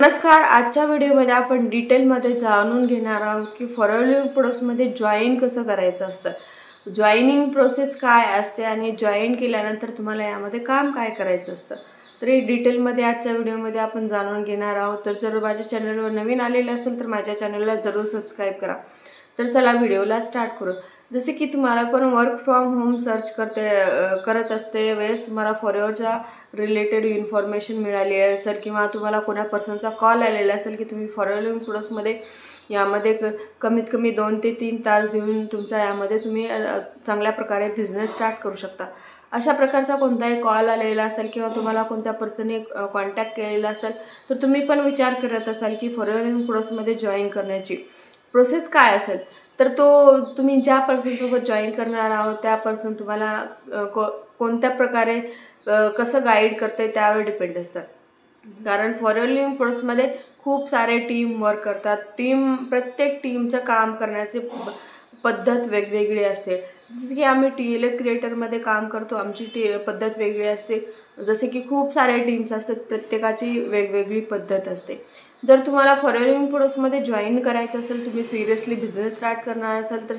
नमस्कार. आजच्या व्हिडिओमध्ये आपण डिटेलमध्ये जाणून घेणार आहोत की फॉरवर्ड प्रोसेसमध्ये जॉईन कसं करायचं असतं. जॉईनिंग प्रोसेस काय असते आणि जॉईन केल्यानंतर तुम्हाला यामध्ये काम काय करायचं असतं. तर हे डिटेलमध्ये आजच्या व्हिडिओमध्ये आपण जाणून घेणार आहोत. तर जर माझ्या चॅनलवर नवीन आलेले असेल तर माझ्या चॅनलला जरूर सबस्क्राईब करा. तर चला व्हिडिओला स्टार्ट करू. जसे की तुम्हाला पण वर्क फ्रॉम होम सर्च करत असते वेळेस तुम्हाला फॉरवर्डच्या रिलेटेड इन्फॉर्मेशन मिळाली असेल किंवा तुम्हाला कोणा पर्सनचा कॉल आलेला असेल की तुम्ही फॉरवर्ड प्रोसेसमध्ये यामध्ये कमीत कमी 2 ते 3 तास देऊन तुमचा यामध्ये तुम्ही चांगल्या प्रकारे बिझनेस स्टार्ट करू शकता. अशा प्रकारचा कोणताही कॉल आलेला असेल किंवा तुम्हाला कोणत्या पर्सनने कॉन्टॅक्ट केलेला असेल तर तुम्ही पण विचार करत असाल की फॉरवर्ड प्रोसेसमध्ये जॉईन करण्याची प्रोसेस काय असेल. तर तुम्ही ज्या पर्सनसोबत जॉईन करणार आहोत त्या पर्सन तुम्हाला कोणत्या प्रकारे कसं गाईड करते त्यावर डिपेंड असतं. कारण फॉरवर्ड प्रोसेसमध्ये खूप सारे टीम वर्क करतात. प्रत्येक टीमचं काम करण्याची पद्धत वेगवेगळी असते. जसं की आम्ही TLF क्रिएटरमध्ये काम करतो, आमची पद्धत वेगळी असते. जसे की खूप सारे टीम्स असतात, प्रत्येकाची वेगवेगळी पद्धत असते. जर तुम्हाला फॉरवर्ड प्रोसेसमध्ये जॉईन करायचं असेल, तुम्ही सिरियसली बिझनेस स्टार्ट करणार असाल तर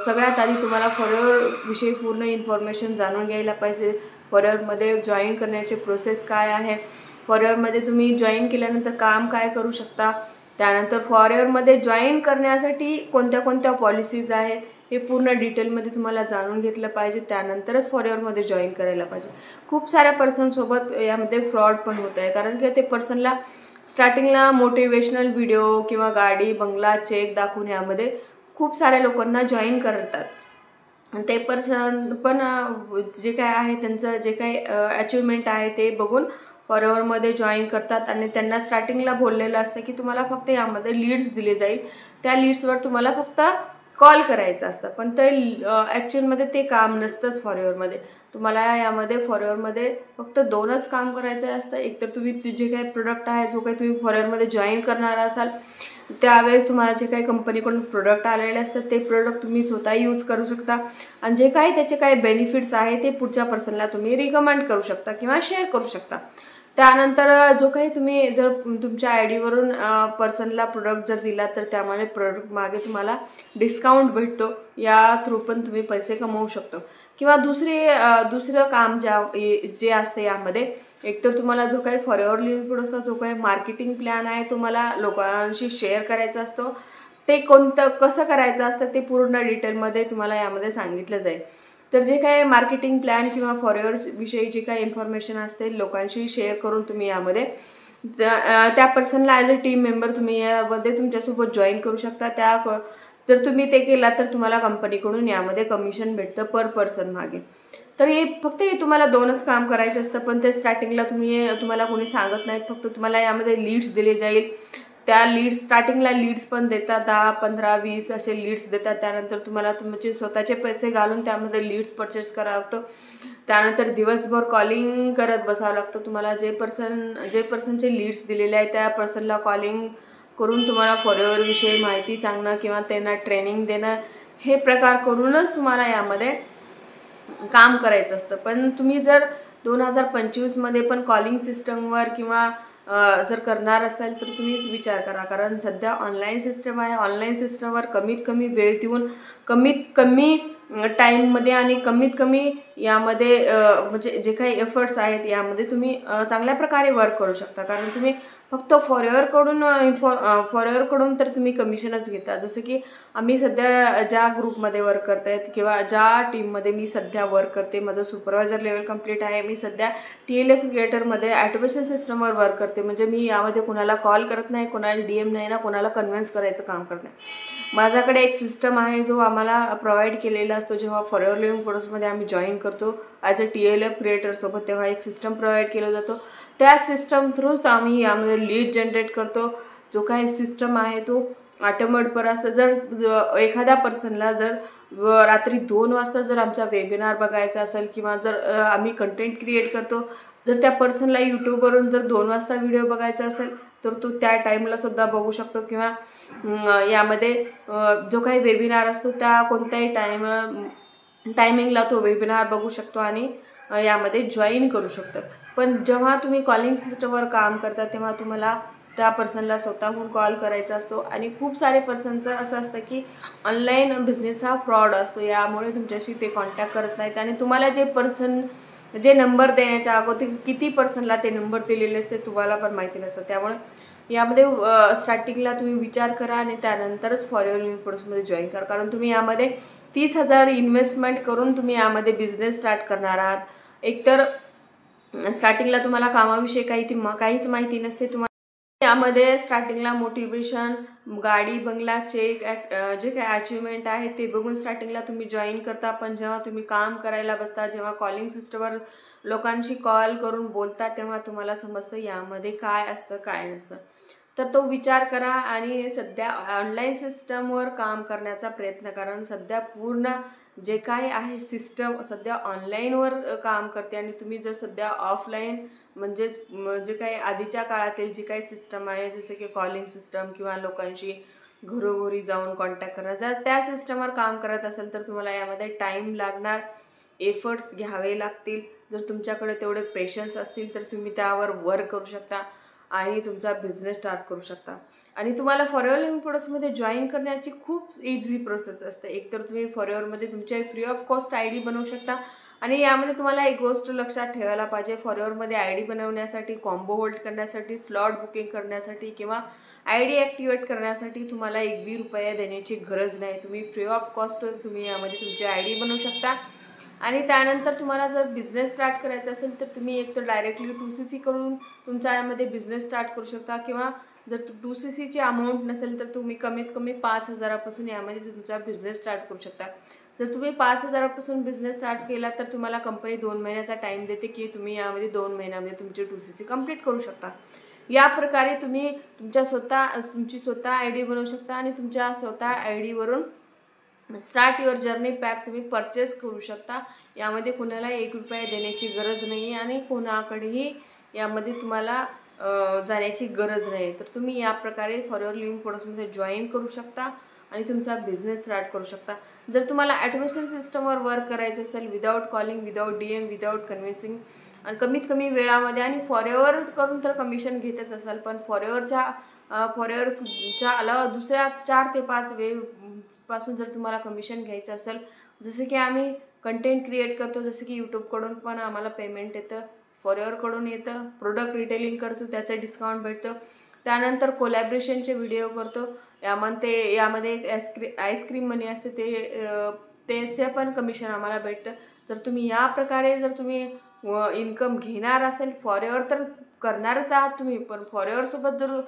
सगळ्यात आधी तुम्हाला फॉरवर्डविषयी पूर्ण इन्फॉर्मेशन जाणून घ्यायला पाहिजे. फॉरवर्डमध्ये जॉईन करण्याची प्रोसेस काय आहे, फॉरवर्डमध्ये तुम्ही जॉईन केल्यानंतर काम काय करू शकता, त्यानंतर फॉरवर्डमध्ये जॉईन करण्यासाठी कोणत्या कोणत्या पॉलिसीज आहेत हे पूर्ण डिटेलमध्ये तुम्हाला जाणून घेतलं पाहिजे. त्यानंतरच फॉरवर्डमध्ये जॉईन करायला पाहिजे. खूप साऱ्या पर्सनसोबत यामध्ये फ्रॉड पण होत आहे. कारण की ते पर्सनला स्टार्टिंगला मोटिवेशनल व्हिडिओ किंवा गाडी बंगला चेक दाखवून यामध्ये खूप साऱ्या लोकांना जॉईन करतात. ते पर्सन पण जे काय आहे त्यांचं जे काही अचिव्हमेंट आहे ते बघून फॉरवर्डमध्ये जॉईन करतात आणि त्यांना स्टार्टिंगला बोललेलं असतं की तुम्हाला फक्त यामध्ये लीड्स दिले जाईल, त्या लीड्सवर तुम्हाला फक्त कॉल करायचं असतं. पण ते ॲक्च्युअलमध्ये ते काम नसतंच. फॉरवर्डमध्ये तुम्हाला यामध्ये फॉरवर्डमध्ये फक्त 2च काम करायचं असतं. एकतर तुम्ही जे काही प्रोडक्ट आहे जो काही तुम्ही फॉरवर्डमध्ये जॉईन करणार असाल त्यावेळेस तुम्हाला जे काही कंपनीकडून प्रोडक्ट आलेले असतात ते प्रोडक्ट तुम्ही स्वतः यूज करू शकता आणि जे काही त्याचे काही बेनिफिट्स आहे ते पुढच्या पर्सनला तुम्ही रिकमेंड करू शकता किंवा शेअर करू शकता. त्यानंतर जो काही तुम्ही जर तुमच्या ID वरून पर्सनला प्रोडक्ट जर दिला तर त्यामुळे प्रोडक्ट मागे तुम्हाला डिस्काउंट भेटतो. या थ्रू पण तुम्ही पैसे कमवू शकतो. किंवा दुसरं काम जे असते यामध्ये एकतर तुम्हाला जो काही फॉरवर्ड प्रोसेस जो काही मार्केटिंग प्लॅन आहे तुम्हाला लोकांशी शेअर करायचा असतो. ते कसं करायचं असतं ते पूर्ण डिटेलमध्ये तुम्हाला यामध्ये सांगितलं जाईल. तर जे काही मार्केटिंग प्लॅन किंवा फॉरवर्डविषयी जे काही इन्फॉर्मेशन असते लोकांशी शेअर करून तुम्ही यामध्ये त्या पर्सनला ॲज अ टीम मेंबर तुम्ही यामध्ये तुमच्यासोबत जॉईन करू शकता. तर तुम्ही ते केला तर तुम्हाला कंपनीकडून यामध्ये कमिशन भेटतं पर पर्सन मागे. तर हे तुम्हाला 2च काम करायचं असतं. पण ते स्टार्टिंगला तुम्हाला कोणी सांगत नाहीत. फक्त तुम्हाला यामध्ये लीड्स दिले जाईल. त्या स्टार्टिंगला लीड्स पण देतात, 10, 15, 20 असे लीड्स देतात. त्यानंतर तुम्हाला तुमचे स्वतःचे पैसे घालून त्यामध्ये लीड्स परचेस करावं लागतं. त्यानंतर दिवसभर कॉलिंग करत बसावं लागतं. तुम्हाला जे पर्सनचे लीड्स दिलेले आहेत त्या पर्सनला कॉलिंग करून तुम्हाला फॉरवर्डविषयी माहिती सांगणं किंवा त्यांना ट्रेनिंग देणं हे प्रकार करूनच तुम्हाला यामध्ये काम करायचं असतं. पण तुम्ही जर 2025मध्ये पण कॉलिंग सिस्टमवर किंवा जर करणार असाल तर तुम्हीच विचार करा. कारण सध्या ऑनलाईन सिस्टम आहे. ऑनलाईन सिस्टमवर कमीत कमी वेळ देऊन कमीत कमी टाईममध्ये आणि कमीत कमी यामध्ये म्हणजे जे काही एफर्ट्स आहेत यामध्ये तुम्ही चांगल्या प्रकारे वर्क करू शकता. कारण तुम्ही फक्त फॉरवर्डकडून तर तुम्ही कमिशनच घेता. जसं की आम्ही सध्या ज्या ग्रुपमध्ये वर्क करत आहेत किंवा ज्या टीममध्ये मी सध्या वर्क करते, माझं सुपरवायझर लेवल कंप्लीट आहे. मी सध्या TLF क्रिएटरमध्ये ॲटोमेशन सिस्टमवर वर्क करते. म्हणजे मी यामध्ये कोणाला कॉल करत नाही, कोणाला DM नाही ना, कोणाला कन्व्हिन्स करायचं काम करत नाही. माझ्याकडे एक सिस्टम आहे जो आम्हाला प्रोव्हाइड केलेला असतो. जेव्हा फॉरवर्ड प्रोसेसमध्ये आम्ही जॉईन करतो ॲज अ TLF क्रिएटरसोबत तेव्हा एक सिस्टम प्रोव्हाइड केला जातो. त्या सिस्टम थ्रूच आम्ही यामध्ये लीड जनरेट करतो. जो काही सिस्टम आहे तो ऑटोमॅटिक असतं. जर एखाद्या पर्सनला जर रात्री 2 वाजता जर आमचा वेबिनार बघायचा असेल किंवा जर आम्ही कंटेंट क्रिएट करतो, जर त्या पर्सनला यूट्यूबवरून जर 2 वाजता व्हिडिओ बघायचा असेल तर तो त्या टाईमला सुद्धा बघू शकतो. किंवा यामध्ये जो काही वेबिनार असतो त्या कोणत्याही टायमिंगला तो वेबिनार बघू शकतो आणि यामध्ये जॉईन करू शकता. पण जेव्हा तुम्ही कॉलिंग सिस्टमवर काम करता तेव्हा तुम्हाला त्या पर्सनला स्वतःहून कॉल करायचा असतो आणि खूप सारे पर्सनचं असं असतं की ऑनलाईन बिझनेस हा फ्रॉड असतो. यामुळे तुमच्याशी ते कॉन्टॅक्ट करत नाहीत आणि तुम्हाला जे नंबर देण्याच्या अगोदर किती पर्सनला ते नंबर दिलेले असते तुम्हाला पण माहिती नसतं. त्यामुळे यामध्ये स्टार्टिंगला तुम्ही विचार करा आणि त्यानंतरच फॉर युअर कोर्समध्ये जॉईन करा. कारण तुम्ही यामध्ये 30,000 इन्व्हेस्टमेंट करून तुम्ही यामध्ये बिझनेस स्टार्ट करणार आहात. एकतर स्टार्टिंगला तुम्हाला कामाविषयी काहीच माहिती नसते. तुम्हाला यामध्ये स्टार्टिंगला मोटिवेशन, गाडी, बंगला, चेक, जे काही अचिव्हमेंट आहे ते बघून स्टार्टिंगला तुम्ही जॉईन करता. पण जेव्हा तुम्ही काम करायला बसता, जेव्हा कॉलिंग सिस्टमवर लोकांशी कॉल करून बोलता, तेव्हा तुम्हाला समजतं यामध्ये काय असतं काय नसतं. तर तो विचार करा आणि सध्या ऑनलाईन सिस्टमवर काम करण्याचा प्रयत्न करा. कारण सध्या पूर्ण जे काय आहे सिस्टम सध्या ऑनलाईनवर काम करते आणि तुम्ही जर सध्या ऑफलाईन म्हणजेच जे काही आधीच्या काळातील जी काही सिस्टम आहे जसं की कॉलिंग सिस्टम किंवा लोकांशी घरोघरी जाऊन कॉन्टॅक्ट करणं, जर त्या सिस्टमवर काम करत असेल तर तुम्हाला यामध्ये टाईम लागणार, एफर्ट्स घ्यावे लागतील. जर तुमच्याकडे तेवढे पेशन्स असतील तर तुम्ही त्यावर वर्क करू शकता आणि तुमचा बिझनेस स्टार्ट करू शकता. आणि तुम्हाला फॉरएव्हर लिव्हिंग प्रोडक्ट्समध्ये जॉईन करण्याची खूप इझी प्रोसेस असते. एकतर तुम्ही फॉरएव्हरमध्ये तुमच्या फ्री ऑफ कॉस्ट ID बनवू शकता. आणि यामध्ये तुम्हाला एक गोष्ट लक्षात ठेवायला पाहिजे, फॉरएव्हरमध्ये ID बनवण्यासाठी, कॉम्बो होल्ड करण्यासाठी, स्लॉट बुकिंग करण्यासाठी किंवा ID ॲक्टिवेट करण्यासाठी तुम्हाला एक बी रुपया देण्याची गरज नाही. तुम्ही फ्री ऑफ कॉस्टवर तुम्ही यामध्ये तुमची ID बनवू शकता. आणि त्यानंतर तुम्हाला जर बिझनेस स्टार्ट करायचा असेल तर तुम्ही एकतर डायरेक्टली 2CC करून तुमच्या यामध्ये बिझनेस स्टार्ट करू शकता किंवा जर 2CCची अमाऊंट नसेल तर तुम्ही कमीत कमी 5,000पासून यामध्ये तुमचा बिझनेस स्टार्ट करू शकता. जर तुम्ही 5,000पासून बिझनेस स्टार्ट केला तर तुम्हाला कंपनी 2 महिन्याचा टाईम देते की तुम्ही यामध्ये 2 महिन्यामध्ये तुमची 2CC कंप्लीट करू शकता. या प्रकारे तुम्ही तुमची स्वतः ID बनवू शकता आणि तुमच्या स्वतः IDवरून स्टार्ट युअर जर्नी पॅक तुम्ही परचेस करू शकता. यामध्ये कोणाला 1 रुपया देण्याची गरज नाही आहे आणि कोणाकडेही यामध्ये तुम्हाला जाण्याची गरज नाही. तर तुम्ही या प्रकारे फॉरएव्हर लिव्हिंग प्रोडक्ट्समध्ये जॉईन करू शकता आणि तुमचा बिझनेस स्टार्ट करू शकता. जर तुम्हाला ऑटोमेशन सिस्टमवर वर्क करायचं असेल without calling, without DM, without convincing आणि कमीत कमी वेळामध्ये आणि फॉरएव्हर करून तर कमिशन घेतच असाल, पण फॉरएव्हरच्या अलावा दुसऱ्या 4 ते 5 पासून जर तुम्हाला कमिशन घ्यायचं असेल, जसं की आम्ही कंटेंट क्रिएट करतो, जसं की यूट्यूबकडून पण आम्हाला पेमेंट येतं, फॉरएव्हरकडून येतं, प्रोडक्ट रिटेलिंग करतो त्याचं डिस्काउंट भेटतो, त्यानंतर कोलॅबरेशनचे व्हिडिओ करतो, यामध्ये एक आईस्क्रीम मनी असते त्याचे पण कमिशन आम्हाला भेटतं. जर तुम्ही या प्रकारे जर तुम्ही इन्कम घेणार असेल, फॉरएव्हर तर करणारच आहात तुम्ही, पण फॉरएव्हरसोबत जर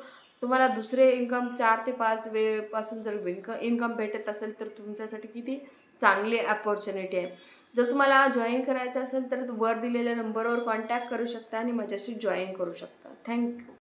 तुम्हाला दुसरे इन्कम 4 ते 5 वेळपासून जर इन्कम भेटत असेल तर तुमच्यासाठी किती चांगली अपॉर्च्युनिटी आहे. जर तुम्हाला जॉईन करायचं असेल तर वर दिलेल्या नंबरवर कॉन्टॅक्ट करू शकता आणि माझ्याशी जॉईन करू शकता. थँक्यू.